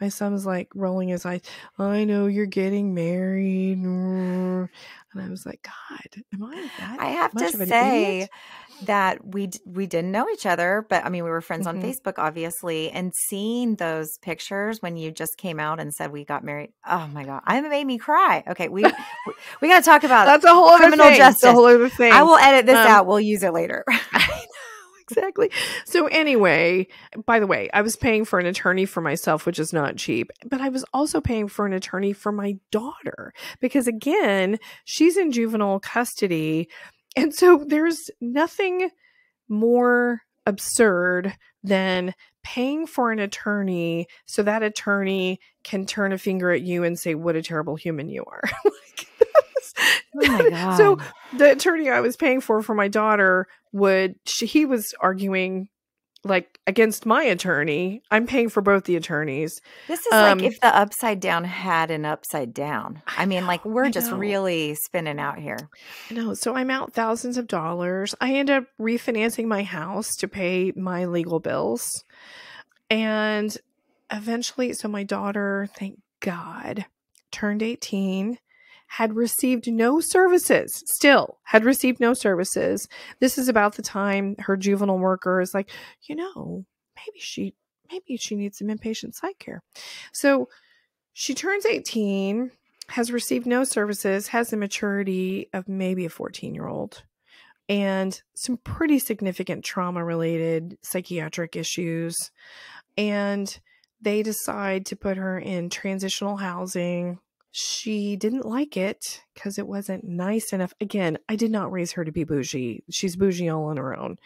My son was like rolling his eyes. I know you're getting married. And I was like, God, am I that I have much to of an say idiot? that we didn't know each other, but I mean, we were friends on Mm-hmm. Facebook, obviously, and seeing those pictures when you just came out and said we got married. Oh my God, it made me cry. Okay, we got to talk about That's a whole other criminal thing. It's a justice. whole other I thing. will edit this out. We'll use it later. I know, exactly. So anyway, by the way, I was paying for an attorney for myself, which is not cheap, but I was also paying for an attorney for my daughter because, again, she's in juvenile custody. And so there's nothing more absurd than paying for an attorney so that attorney can turn a finger at you and say, what a terrible human you are. Oh my God. So the attorney I was paying for my daughter he was arguing like against my attorney. I'm paying for both the attorneys. This is like if the Upside Down had an upside down. I mean, like we're just really spinning out here. I know. So I'm out thousands of dollars. I end up refinancing my house to pay my legal bills. And eventually, so my daughter, thank God, turned 18, had received no services, still had received no services. This is about the time her juvenile worker is like, maybe she needs some inpatient psych care. So she turns 18, has received no services, has the maturity of maybe a 14-year-old, and some pretty significant trauma-related psychiatric issues. And they decide to put her in transitional housing. She didn't like it because it wasn't nice enough. Again, I did not raise her to be bougie. She's bougie all on her own.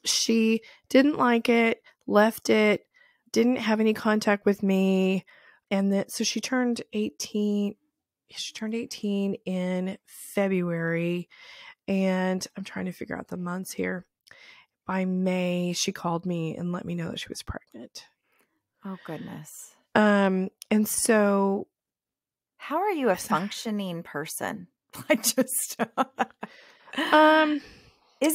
She didn't like it, left it, didn't have any contact with me. And so she turned 18. She turned 18 in February. And I'm trying to figure out the months here. By May, she called me and let me know that she was pregnant. Oh, goodness. And so... How are you a functioning person? Is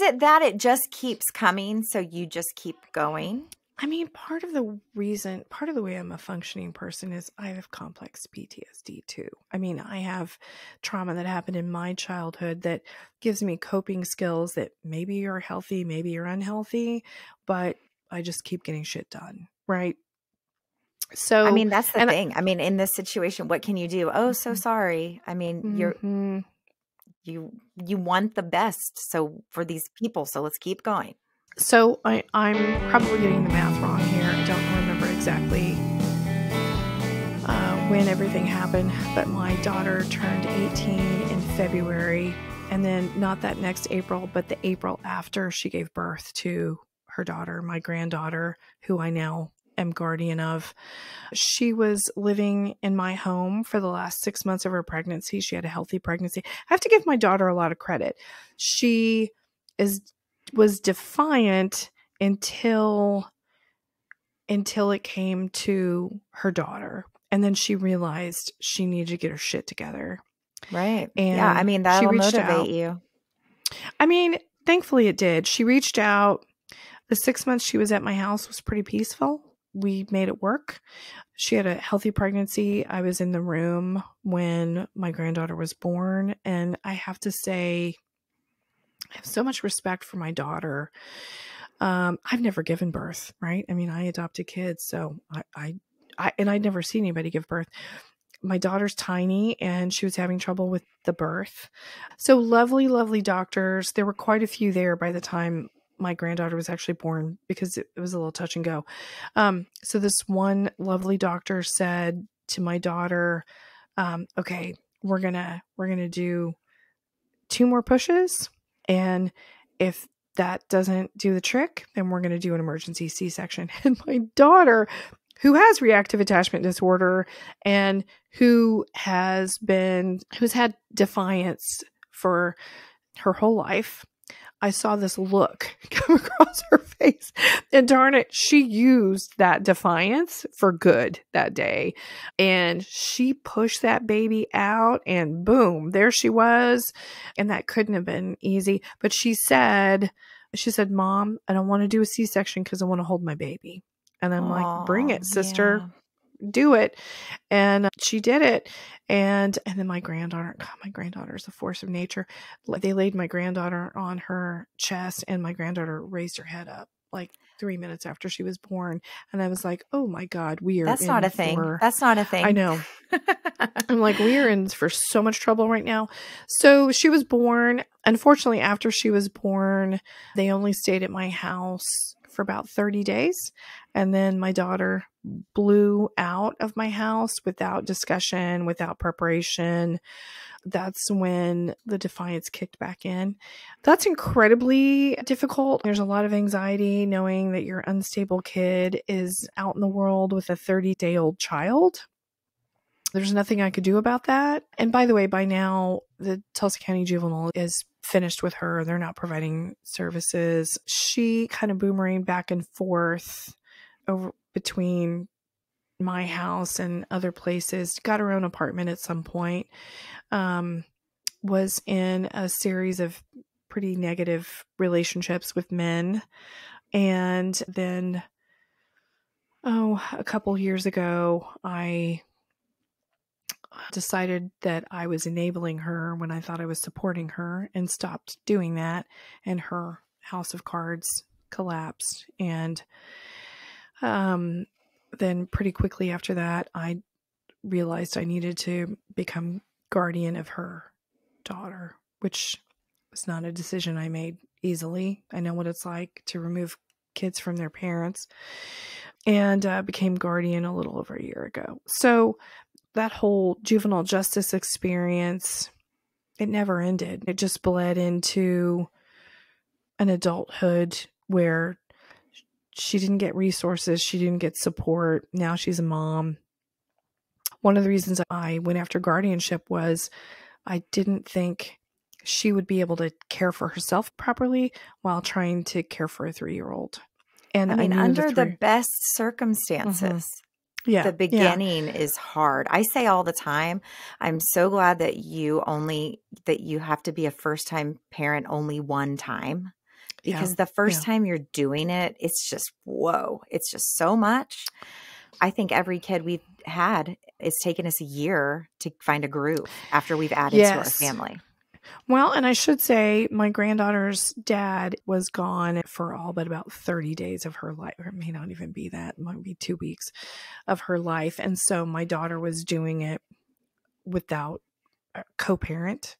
it that it just keeps coming, so you just keep going? I mean, part of the way I'm a functioning person is I have complex PTSD too. I mean, I have trauma that happened in my childhood that gives me coping skills that maybe you're healthy, maybe you're unhealthy, but I just keep getting shit done, right? So, I mean, that's the thing. I mean, in this situation, what can you do? Oh, so sorry. I mean, you want the best. So for these people, so let's keep going. So I'm probably getting the math wrong here. I don't remember exactly when everything happened, but my daughter turned 18 in February, and then not that next April, but the April after, she gave birth to her daughter, my granddaughter, who I now am guardian of. She was living in my home for the last 6 months of her pregnancy. She had a healthy pregnancy. I have to give my daughter a lot of credit. She was defiant until it came to her daughter. And then she realized she needed to get her shit together. Right. And yeah. I mean, that'll motivate you. I mean, thankfully it did. She reached out. The 6 months she was at my house was pretty peaceful. We made it work. She had a healthy pregnancy. I was in the room when my granddaughter was born. And I have to say, I have so much respect for my daughter. I've never given birth, right? I mean, I adopted kids, so I'd never seen anybody give birth. My daughter's tiny and she was having trouble with the birth. So lovely, lovely doctors. There were quite a few there by the time my granddaughter was actually born because it was a little touch and go. So this one lovely doctor said to my daughter, okay, we're gonna do 2 more pushes. And if that doesn't do the trick, then we're going to do an emergency C-section. And my daughter, who has reactive attachment disorder and who's had defiance for her whole life, I saw this look come across her face. And darn it, she used that defiance for good that day. And she pushed that baby out and boom, there she was. And that couldn't have been easy. But she said, Mom, I don't want to do a C-section because I want to hold my baby. And I'm like, bring it, sister. Yeah. Do it. And she did it. And then my granddaughter is a force of nature. They laid my granddaughter on her chest and my granddaughter raised her head up like 3 minutes after she was born. And I was like, oh my God, That's not a thing. That's not a thing. I know. I'm like, we are in for so much trouble right now. So she was born. Unfortunately, after she was born, they only stayed at my house for about 30 days. And then my daughter blew out of my house without discussion, without preparation. That's when the defiance kicked back in. That's incredibly difficult. There's a lot of anxiety knowing that your unstable kid is out in the world with a 30-day-old child. There's nothing I could do about that. And by the way, by now, the Tulsa County Juvenile is finished with her. They're not providing services. She kind of boomeranged back and forth over between my house and other places, got her own apartment at some point, was in a series of pretty negative relationships with men. And then, a couple years ago, I decided that I was enabling her when I thought I was supporting her and stopped doing that. And her house of cards collapsed. And then pretty quickly after that, I realized I needed to become guardian of her daughter, which was not a decision I made easily. I know what it's like to remove kids from their parents, and became guardian a little over a year ago. So that whole juvenile justice experience, it never ended. It just bled into an adulthood where she didn't get resources. She didn't get support. Now she's a mom. One of the reasons I went after guardianship was I didn't think she would be able to care for herself properly while trying to care for a 3-year-old. And I mean, under the best circumstances, yeah, the beginning is hard. I say all the time, I'm so glad that you have to be a first-time parent only one time. Because the first time you're doing it, it's just, whoa, it's just so much. I think every kid we've had, it's taken us a year to find a groove after we've added to our family. Well, and I should say my granddaughter's dad was gone for all but about 30 days of her life. Or it may not even be that. It might be 2 weeks of her life. And so my daughter was doing it without a co-parent.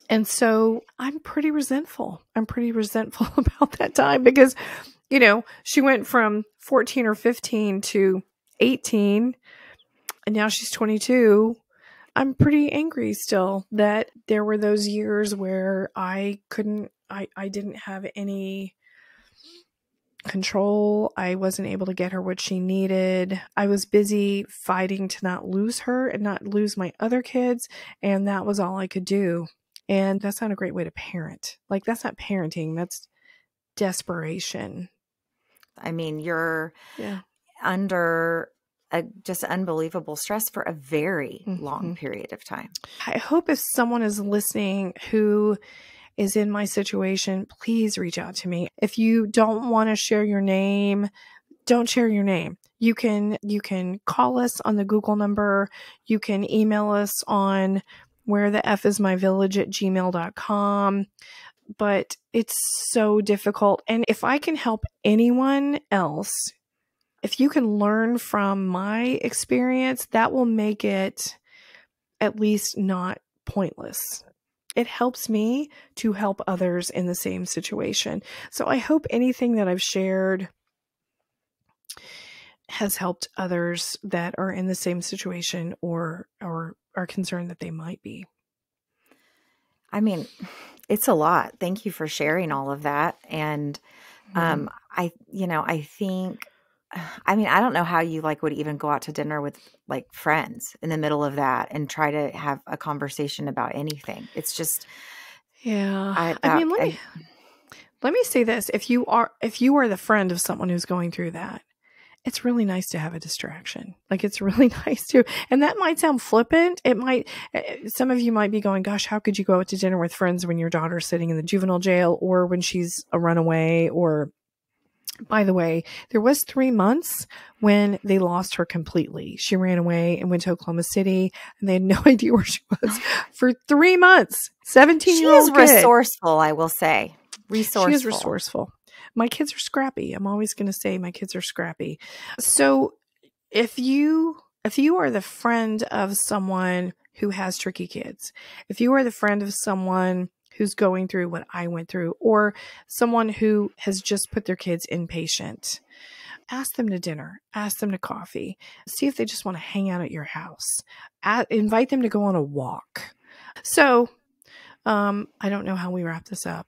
And so I'm pretty resentful. About that time because, she went from 14 or 15 to 18 and now she's 22. I'm pretty angry still that there were those years where I didn't have any control. I wasn't able to get her what she needed. I was busy fighting to not lose her and not lose my other kids. And that was all I could do. And that's not a great way to parent. Like, that's not parenting. That's desperation. I mean, you're under just unbelievable stress for a very long period of time. I hope if someone is listening who is in my situation, please reach out to me. If you don't want to share your name, don't share your name. You can call us on the Google number. You can email us on wherethefismyvillage@gmail.com. But it's so difficult. And if I can help anyone else, if you can learn from my experience, that will make it at least not pointless. It helps me to help others in the same situation. So I hope anything that I've shared has helped others that are in the same situation or are concerned that they might be. I mean, it's a lot. Thank you for sharing all of that. And I think, I mean, I don't know how you would even go out to dinner with friends in the middle of that and try to have a conversation about anything. It's just, let me say this. If you are the friend of someone who's going through that, it's really nice to have a distraction. Like, it's really nice to, and that might sound flippant. It might, some of you might be going, gosh, how could you go out to dinner with friends when your daughter's sitting in the juvenile jail, or when she's a runaway? Or, by the way, there was 3 months when they lost her completely. She ran away and went to Oklahoma City, and they had no idea where she was for 3 months. 17-year-old kid. She is resourceful, I will say. Resourceful. She is resourceful. My kids are scrappy. I'm always going to say my kids are scrappy. So if you are the friend of someone who has tricky kids, if you are the friend of someone who's going through what I went through, or someone who has just put their kids inpatient, ask them to dinner, ask them to coffee, see if they just want to hang out at your house, invite them to go on a walk. So I don't know how we wrap this up.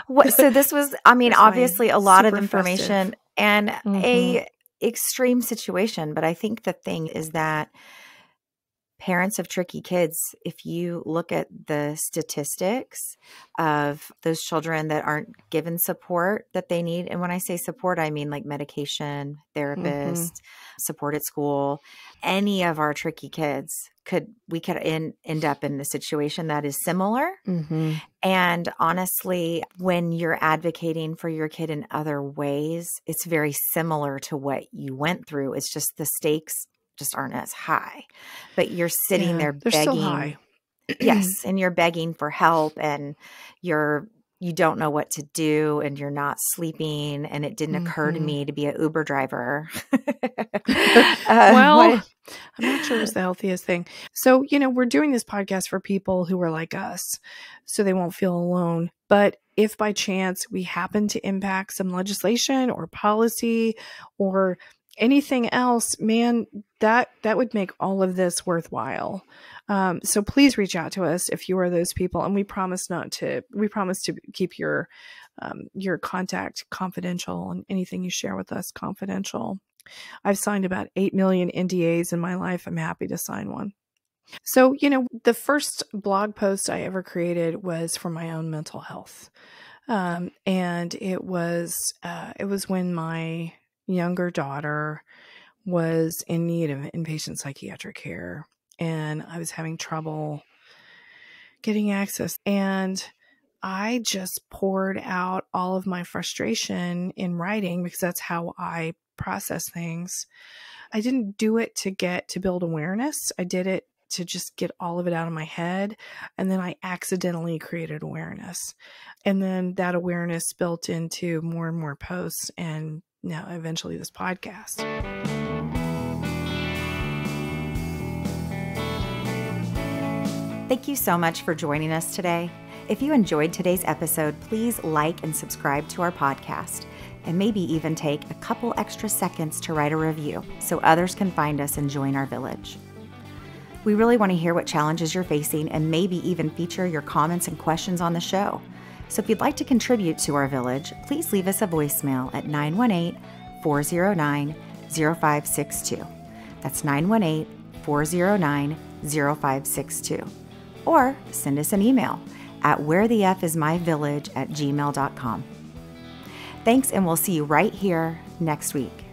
Well, so this was, I mean, obviously a lot of information and a extreme situation, but I think the thing is that parents of tricky kids, if you look at the statistics of those children that aren't given support that they need, and when I say support, I mean like medication, therapist, support at school, any of our tricky kids we could end up in a situation that is similar. And honestly, when you're advocating for your kid in other ways, it's very similar to what you went through. It's just the stakes just aren't as high, but you're sitting there begging. Still high. Yes. And you're begging for help, and you don't know what to do, and you're not sleeping. And it didn't occur to me to be an Uber driver. Well, I'm not sure it's the healthiest thing. So, we're doing this podcast for people who are like us, so they won't feel alone. But if by chance we happen to impact some legislation or policy or anything else, man, that would make all of this worthwhile. So please reach out to us if you are those people, and we promise to keep your contact confidential, and anything you share with us confidential. I've signed about 8 million NDAs in my life. I'm happy to sign one. So, the first blog post I ever created was for my own mental health. And it was when my younger daughter was in need of inpatient psychiatric care, and I was having trouble getting access. And I just poured out all of my frustration in writing, because that's how I process things. I didn't do it to build awareness. I did it to just get all of it out of my head. And then I accidentally created awareness. And then that awareness built into more and more posts, and now eventually this podcast. Thank you so much for joining us today. If you enjoyed today's episode, please like and subscribe to our podcast, and maybe even take a couple extra seconds to write a review so others can find us and join our village. We really want to hear what challenges you're facing, and maybe even feature your comments and questions on the show. So if you'd like to contribute to our village, please leave us a voicemail at 918-409-0562. That's 918-409-0562. Or send us an email at wherethefismyvillage@gmail.com. Thanks, and we'll see you right here next week.